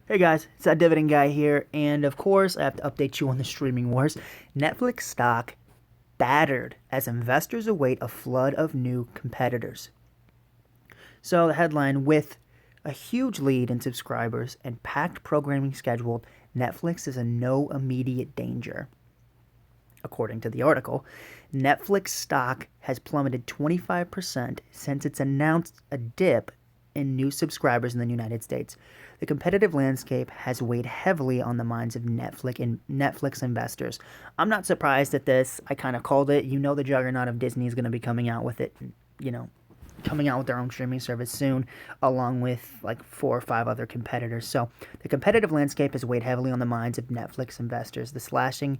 Hey guys, it's that Dividend guy here, and of course, I have to update you on the streaming wars. Netflix stock battered as investors await a flood of new competitors. So, the headline: with a huge lead in subscribers and packed programming scheduled, Netflix is in no immediate danger. According to the article, Netflix stock has plummeted 25% since it's announced a dip in new subscribers in the United States. The competitive landscape has weighed heavily on the minds of Netflix investors. I'm not surprised at this. I kind of called it. You know, the juggernaut of Disney is going to be coming out with it, you know, coming out with their own streaming service soon, along with like 4 or 5 other competitors. So the competitive landscape has weighed heavily on the minds of Netflix investors. Slashing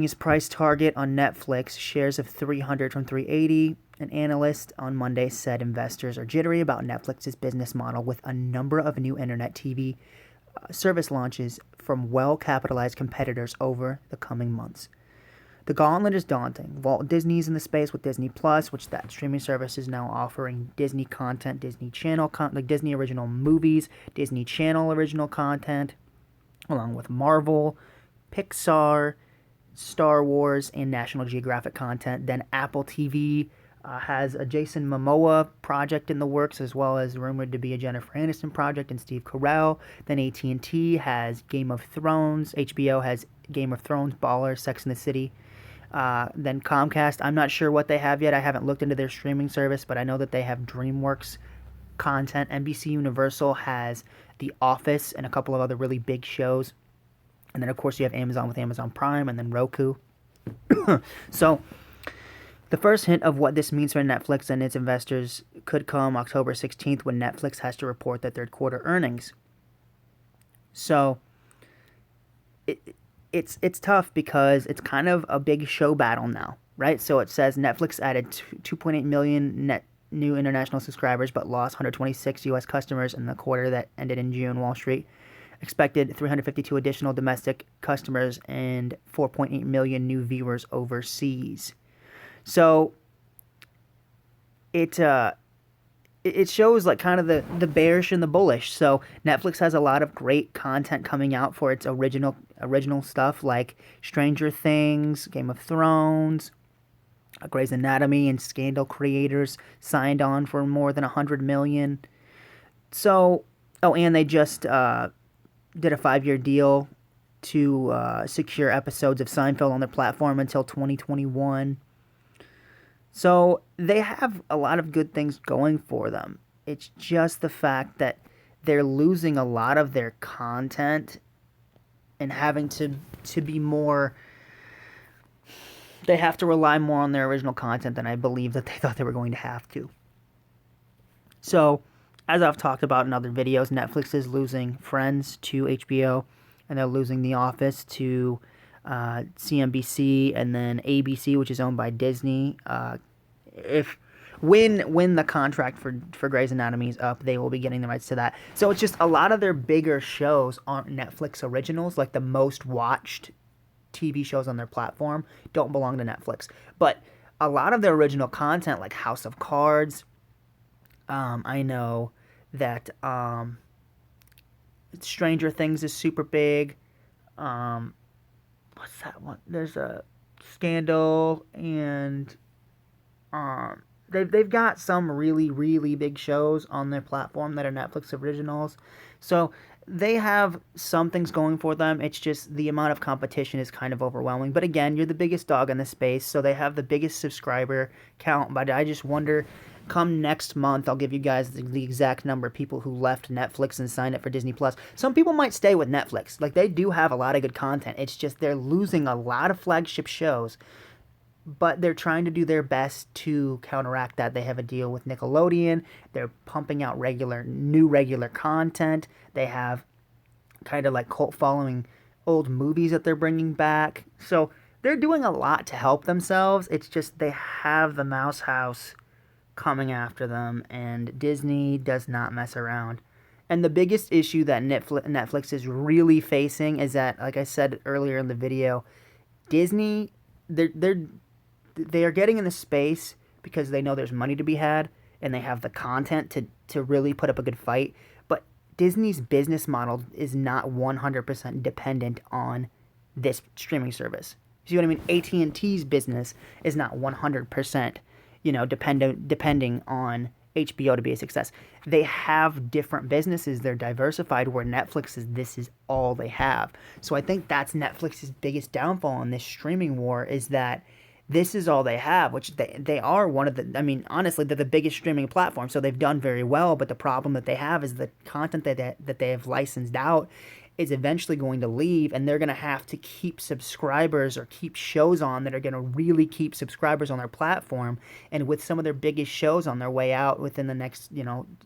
his price target on Netflix, shares of 300 from 380. An analyst on Monday said investors are jittery about Netflix's business model with a number of new internet TV service launches from well-capitalized competitors over the coming months. The gauntlet is daunting. Walt Disney's in the space with Disney Plus, which that streaming service is now offering Disney content, Disney Channel like Disney original movies, Disney Channel original content, along with Marvel, Pixar, Star Wars, and National Geographic content. Then Apple TV has a Jason Momoa project in the works, as well as rumored to be a Jennifer Aniston project and Steve Carell. Then AT&T has Game of Thrones. HBO has Game of Thrones, Baller, Sex and the City. Then Comcast, I'm not sure what they have yet. I haven't looked into their streaming service, but I know that they have DreamWorks content. NBC Universal has The Office and a couple of other really big shows. And then, of course, you have Amazon with Amazon Prime and then Roku. So, the first hint of what this means for Netflix and its investors could come October 16th when Netflix has to report their third quarter earnings. So, it's tough because it's kind of a big show battle now, right? So, it says Netflix added 2.8 million net new international subscribers but lost 126 U.S. customers in the quarter that ended in June. Wall Street expected 352 additional domestic customers and 4.8 million new viewers overseas. So it it shows like kind of the bearish and the bullish. So Netflix has a lot of great content coming out for its original stuff like Stranger Things, Game of Thrones, Grey's Anatomy, and Scandal creators signed on for more than 100 million. So and they just did a 5-year deal to secure episodes of Seinfeld on their platform until 2021. So they have a lot of good things going for them. It's just the fact that they're losing a lot of their content and having to be more. They have to rely more on their original content than I believe that they thought they were going to have to. So, as I've talked about in other videos, Netflix is losing Friends to HBO, and they're losing The Office to CNBC, and then ABC, which is owned by Disney. If when the contract for Grey's Anatomy is up, they will be getting the rights to that. So it's just a lot of their bigger shows aren't Netflix originals, like the most watched TV shows on their platform don't belong to Netflix. But a lot of their original content, like House of Cards, I know that Stranger Things is super big. What's that one? There's a Scandal, and they've got some really really big shows on their platform that are Netflix originals. So they have some things going for them. It's just the amount of competition is kind of overwhelming. But again, you're the biggest dog in the space, so they have the biggest subscriber count. But I just wonder, come next month, I'll give you guys the exact number of people who left Netflix and signed up for Disney Plus. Some people might stay with Netflix. Like, they do have a lot of good content. It's just they're losing a lot of flagship shows, but they're trying to do their best to counteract that. They have a deal with Nickelodeon. They're pumping out new regular content. They have kind of like cult following old movies that they're bringing back. So they're doing a lot to help themselves. It's just they have the Mouse House coming after them, and Disney does not mess around. And the biggest issue that Netflix is really facing is that, like I said earlier in the video, Disney, they are getting in the space because they know there's money to be had and they have the content to really put up a good fight. But Disney's business model is not 100% dependent on this streaming service. You see what I mean? AT&T's business is not 100%, depending on HBO to be a success. They have different businesses. They're diversified, where Netflix is, this is all they have. So I think that's Netflix's biggest downfall in this streaming war, is that this is all they have, which they are one of the, I mean, honestly, they're the biggest streaming platform, so they've done very well. But the problem that they have is the content that they have licensed out is eventually going to leave, and they're going to have to keep subscribers or keep shows on that are going to really keep subscribers on their platform. And with some of their biggest shows on their way out within the next,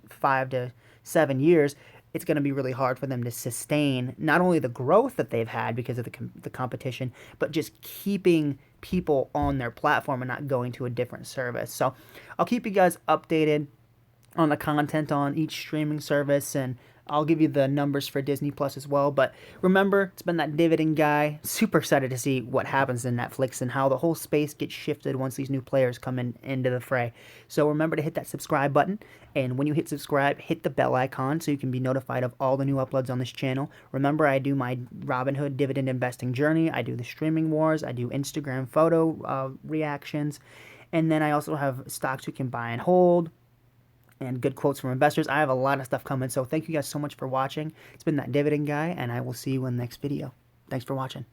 5 to 7 years, it's going to be really hard for them to sustain not only the growth that they've had because of the competition, but just keeping people on their platform and not going to a different service. So I'll keep you guys updated on the content on each streaming service, and I'll give you the numbers for Disney Plus as well. But remember, it's been that Dividend guy. Super excited to see what happens in Netflix and how the whole space gets shifted once these new players come into the fray. So remember to hit that subscribe button, and when you hit subscribe, hit the bell icon so you can be notified of all the new uploads on this channel. Remember, I do my Robinhood dividend investing journey. I do the streaming wars. I do Instagram photo reactions. And then I also have stocks you can buy and hold, and good quotes from investors. I have a lot of stuff coming, so thank you guys so much for watching. It's been that Dividend guy, and I will see you in the next video. Thanks for watching.